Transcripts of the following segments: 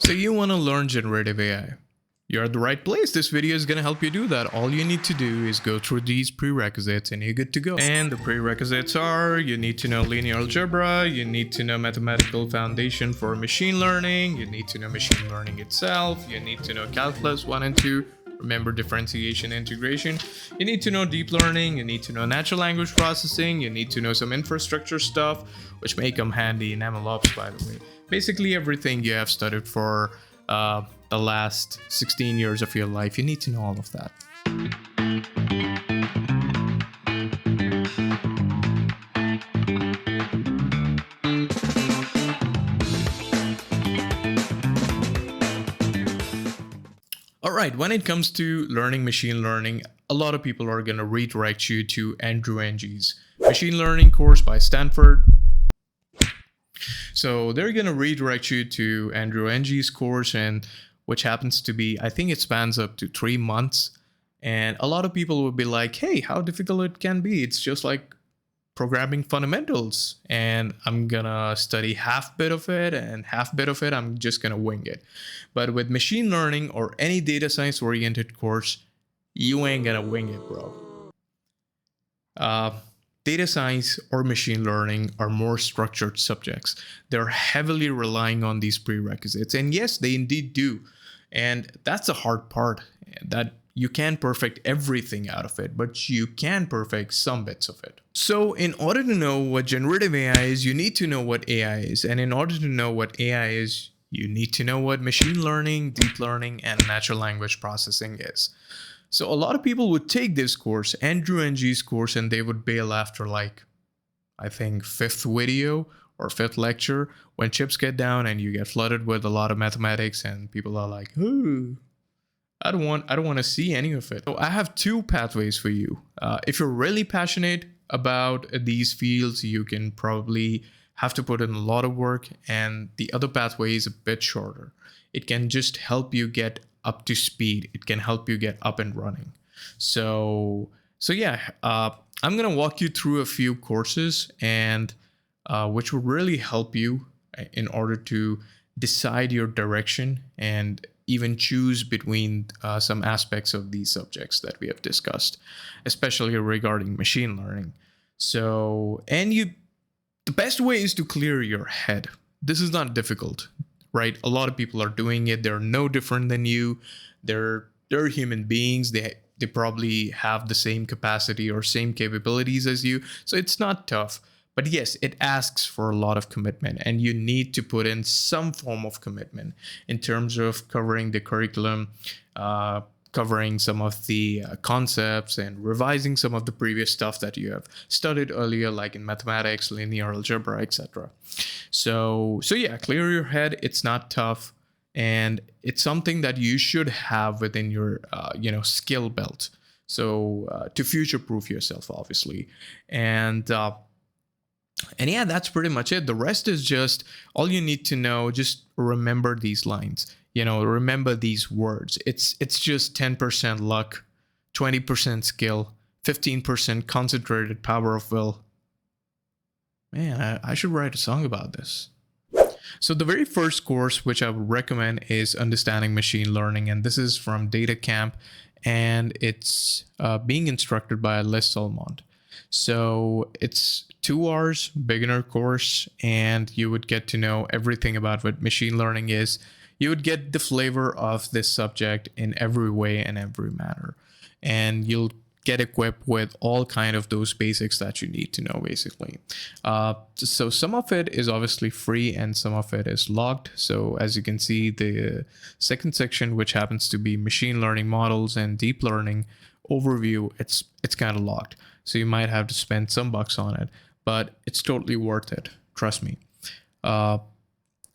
So you want to learn generative AI? You're at the right place. This video is going to help you do that. All you need to do is go through these prerequisites and you're good to go. And the prerequisites are, you need to know linear algebra, you need to know mathematical foundation for machine learning, you need to know machine learning itself, you need to know calculus 1 and 2, remember differentiation integration, you need to know deep learning, you need to know natural language processing, you need to know some infrastructure stuff, which may come handy in MLOps, by the way. Basically everything you have studied for the last 16 years of your life, you need to know all of that. Alright, when it comes to learning machine learning, a lot of people are going to redirect you to Andrew Ng's machine learning course by Stanford. So they're going to redirect you to Andrew Ng's course, and which happens to be, I think it spans up to 3 months. And a lot of people will be like, hey, how difficult it can be. It's just like programming fundamentals. And I'm going to study half bit of it, and half bit of it, I'm just going to wing it. But with machine learning or any data science oriented course, you ain't going to wing it, bro. Data science or machine learning are more structured subjects. They're heavily relying on these prerequisites. And yes, they indeed do. And that's the hard part, that you can't perfect everything out of it, but you can perfect some bits of it. So in order to know what generative AI is, you need to know what AI is. And in order to know what AI is, you need to know what machine learning, deep learning, and natural language processing is. So a lot of people would take this course, Andrew Ng's course, and they would bail after like, I think 5th video or 5th lecture, when chips get down and you get flooded with a lot of mathematics and people are like, ooh, I don't want to see any of it. So I have 2 pathways for you. If you're really passionate about these fields, you can probably have to put in a lot of work, and the other pathway is a bit shorter. It can just help you get up to speed. It can help you get up and running. So yeah, I'm gonna walk you through a few courses, and which will really help you in order to decide your direction and even choose between some aspects of these subjects that we have discussed, especially regarding machine learning. So, the best way is to clear your head. This is not difficult, right? A lot of people are doing it. They're no different than you. They're human beings. They probably have the same capacity or same capabilities as you. So it's not tough. But yes, it asks for a lot of commitment, and you need to put in some form of commitment in terms of covering the curriculum, covering some of the concepts, and revising some of the previous stuff that you have studied earlier, like in mathematics, linear algebra, etc. So yeah, clear your head. It's not tough, and it's something that you should have within your skill belt. So to future-proof yourself, obviously, and yeah, that's pretty much it. The rest is just all you need to know. Just remember these lines. Remember these words. It's just 10% luck, 20% skill, 15% concentrated power of will. Man, I should write a song about this. So the very first course which I would recommend is Understanding Machine Learning, and this is from DataCamp, and it's being instructed by Les Solmont. So it's 2 hours, beginner course, and you would get to know everything about what machine learning is. You would get the flavor of this subject in every way and every manner. And you'll get equipped with all kind of those basics that you need to know, basically. So some of it is obviously free and some of it is logged. So as you can see, the second section, which happens to be machine learning models and deep learning overview, it's kind of locked. So you might have to spend some bucks on it, but it's totally worth it. Trust me.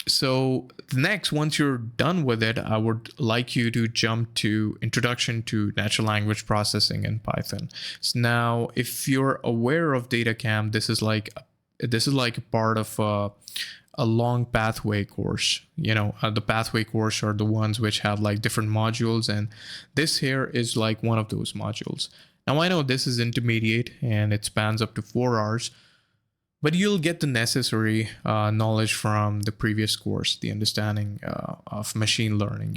So next, once you're done with it, I would like you to jump to Introduction to Natural Language Processing in Python. So now, if you're aware of DataCamp, this is like a part of a long pathway course. The pathway course are the ones which have like different modules, and this here is like one of those modules. Now I know this is intermediate and it spans up to 4 hours, but you'll get the necessary knowledge from the previous course, the understanding of machine learning.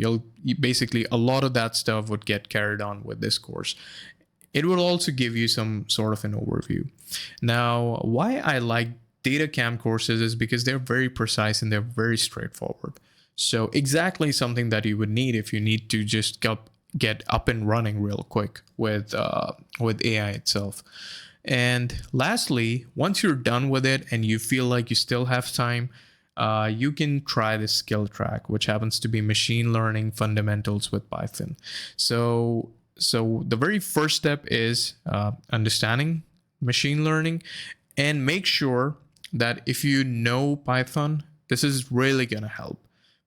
Basically, a lot of that stuff would get carried on with this course. It will also give you some sort of an overview. Now, why I like DataCamp courses is because they're very precise and they're very straightforward. So exactly something that you would need if you need to just get up and running real quick with AI itself. And lastly, once you're done with it and you feel like you still have time, you can try the skill track, which happens to be machine learning fundamentals with Python. So the very first step is understanding machine learning, and make sure that if you know Python, this is really going to help,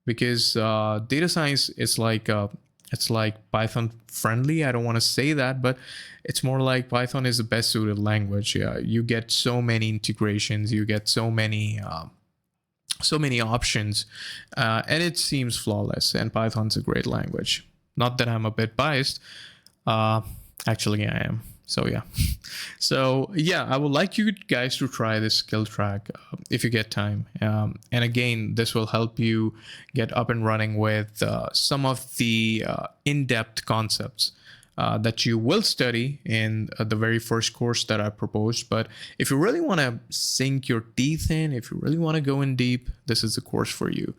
because data science is like it's like Python friendly. I don't want to say that, but it's more like Python is the best suited language. You get so many integrations, you get so many options, and it seems flawless. And Python's a great language. Not that I'm a bit biased. Actually, I am. So yeah, I would like you guys to try this skill track if you get time. And again, this will help you get up and running with some of the in-depth concepts that you will study in the very first course that I proposed. But if you really want to sink your teeth in, if you really want to go in deep, this is the course for you.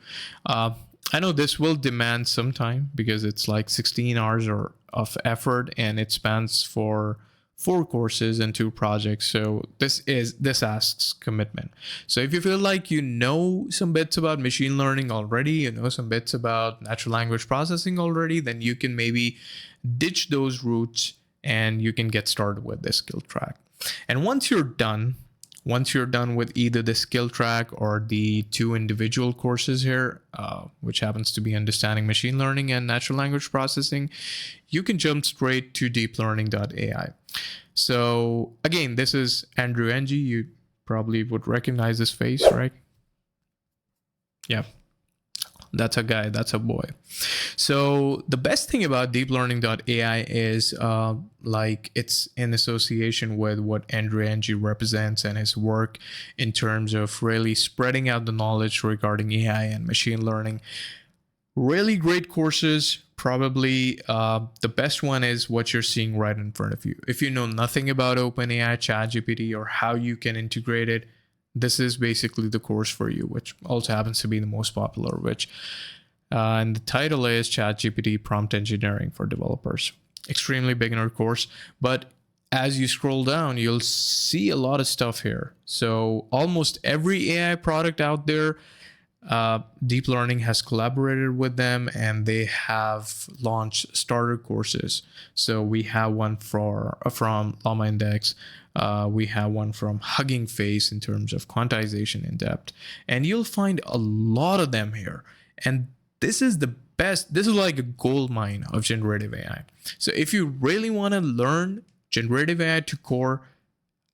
I know this will demand some time because it's like 16 hours of effort, and it spans for 4 courses and 2 projects. So this asks commitment. So if you feel like you know some bits about machine learning already, you know some bits about natural language processing already, then you can maybe ditch those routes and you can get started with this skill track. And once you're done with either the skill track or the 2 individual courses here, which happens to be understanding machine learning and natural language processing, you can jump straight to deeplearning.ai. So again, this is Andrew Ng. You probably would recognize this face, right? Yeah. That's a guy, that's a boy. So the best thing about deeplearning.ai is like it's in association with what Andrew Ng represents and his work in terms of really spreading out the knowledge regarding AI and machine learning. Really great courses. Probably the best one is what you're seeing right in front of you. If you know nothing about OpenAI, ChatGPT, or how you can integrate it, this is basically the course for you, which also happens to be the most popular, and the title is ChatGPT Prompt Engineering for Developers. Extremely beginner course, but as you scroll down, you'll see a lot of stuff here. So almost every AI product out there, Deep Learning has collaborated with them, and they have launched starter courses. So we have one from Llama Index. We have one from Hugging Face in terms of quantization in depth, and you'll find a lot of them here. And this is the best. This is like a gold mine of generative AI. So if you really want to learn generative AI to core,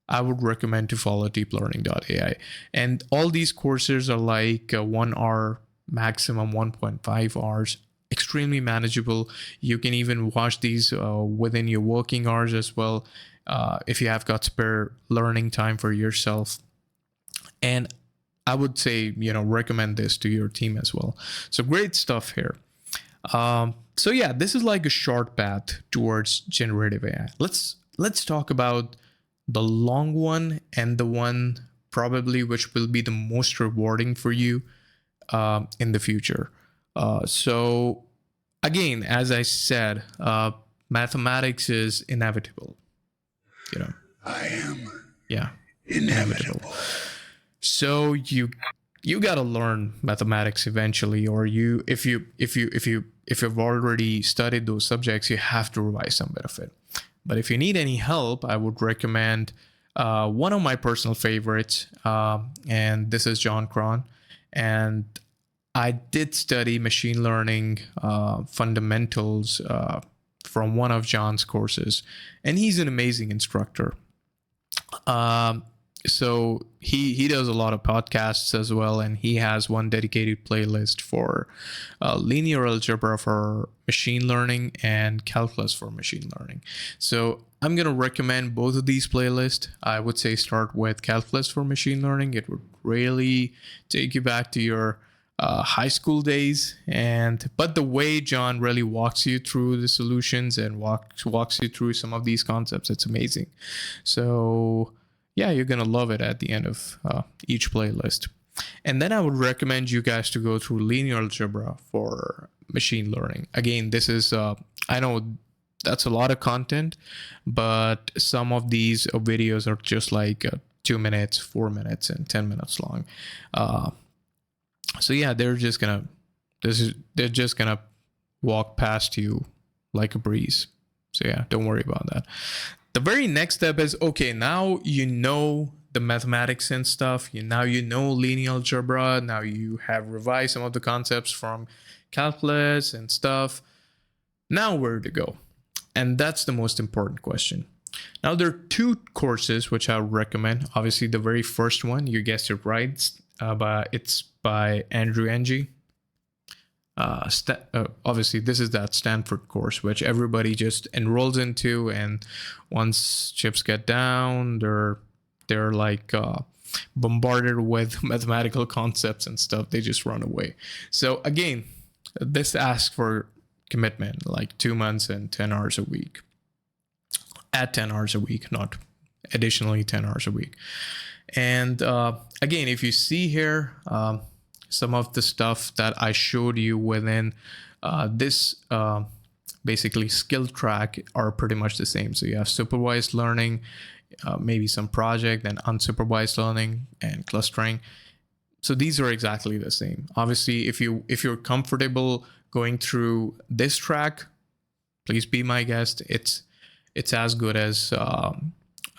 I would recommend to follow deeplearning.ai. And all these courses are like 1 hour, maximum 1.5 hours, extremely manageable. You can even watch these within your working hours as well, if you have got spare learning time for yourself. And I would say, recommend this to your team as well. So great stuff here. So yeah, this is like a short path towards generative AI. Let's talk about the long one, and the one probably which will be the most rewarding for you in the future. So again, as I said, mathematics is inevitable. I am inevitable. So you got to learn mathematics eventually, or if you've already studied those subjects, you have to revise some bit of it. But if you need any help, I would recommend one of my personal favorites, and this is John Cron. And I did study machine learning fundamentals from one of John's courses, and he's an amazing instructor. so he does a lot of podcasts as well, and he has one dedicated playlist for linear algebra for machine learning and calculus for machine learning. So I'm going to recommend both of these playlists. I would say start with calculus for machine learning. It would really take you back to your high school days, but the way John really walks you through the solutions and walks you through some of these concepts, it's amazing. So yeah, you're gonna love it at the end of each playlist. And then I would recommend you guys to go through linear algebra for machine learning. Again, this is I know that's a lot of content, but some of these videos are just like 2 minutes, 4 minutes, and 10 minutes long. So yeah, they're just gonna walk past you like a breeze. So yeah, don't worry about that. The very next step is, okay, now you know the mathematics and stuff. Now you know linear algebra. Now you have revised some of the concepts from calculus and stuff. Now where to go? And that's the most important question. Now there are two courses which I would recommend. Obviously, the very first one, you guessed it right, it's by Andrew Ng. Obviously, this is that Stanford course which everybody just enrolls into, and once chips get down, they're like bombarded with mathematical concepts and stuff. They just run away. So again, this asks for commitment, like 2 months and 10 hours a week. At 10 hours a week, not additionally 10 hours a week. And again, if you see here, some of the stuff that I showed you within this basically skill track are pretty much the same. So you have supervised learning, maybe some project, and unsupervised learning and clustering. So these are exactly the same. Obviously, if you're comfortable going through this track, please be my guest. It's as good as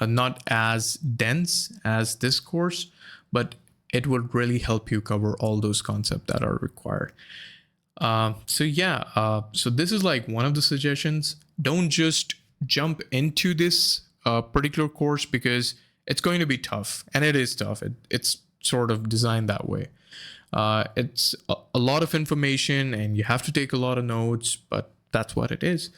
not as dense as this course, but it would really help you cover all those concepts that are required. So this is like one of the suggestions. Don't just jump into this particular course, because it's going to be tough, and it is tough. It's sort of designed that way. It's a lot of information, and you have to take a lot of notes, but that's what it is.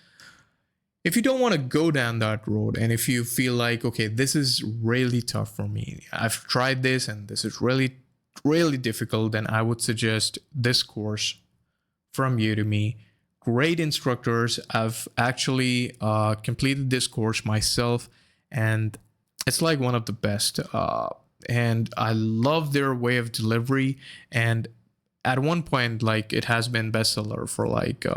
If you don't want to go down that road, and if you feel like, okay, this is really tough for me, I've tried this and this is really, really difficult, then I would suggest this course from Udemy. Great instructors. I've actually completed this course myself, and it's like one of the best. And I love their way of delivery. And at one point, like, it has been bestseller for like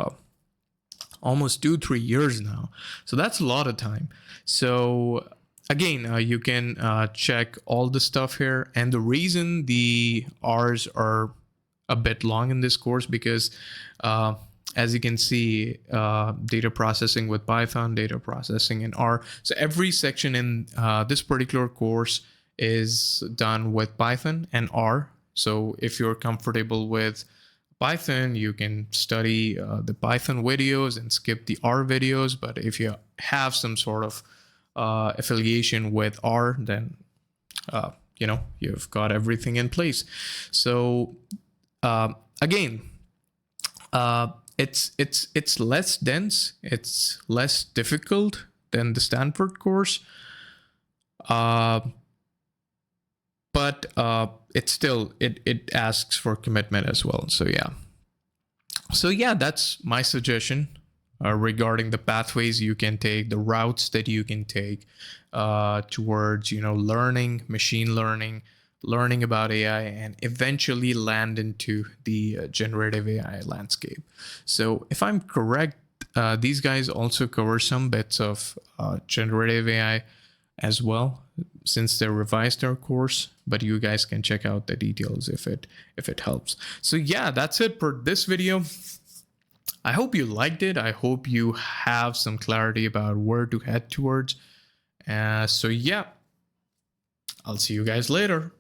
almost 2-3 years now. So that's a lot of time. So again, you can check all the stuff here. And the reason the R's are a bit long in this course, because as you can see, data processing with Python, data processing in R. So every section in this particular course is done with Python and R. So if you're comfortable with Python, you can study the Python videos and skip the R videos. But if you have some sort of affiliation with R, then you've got everything in place. So again, it's less dense, it's less difficult than the Stanford course, but it still it asks for commitment as well. So yeah, that's my suggestion regarding the pathways you can take, the routes that you can take towards learning machine learning, learning about AI, and eventually land into the generative AI landscape. So if I'm correct, these guys also cover some bits of generative AI as well, since they revised their course, but you guys can check out the details if it helps. So yeah, that's it for this video. I hope you liked it. I hope you have some clarity about where to head towards. So yeah, I'll see you guys later.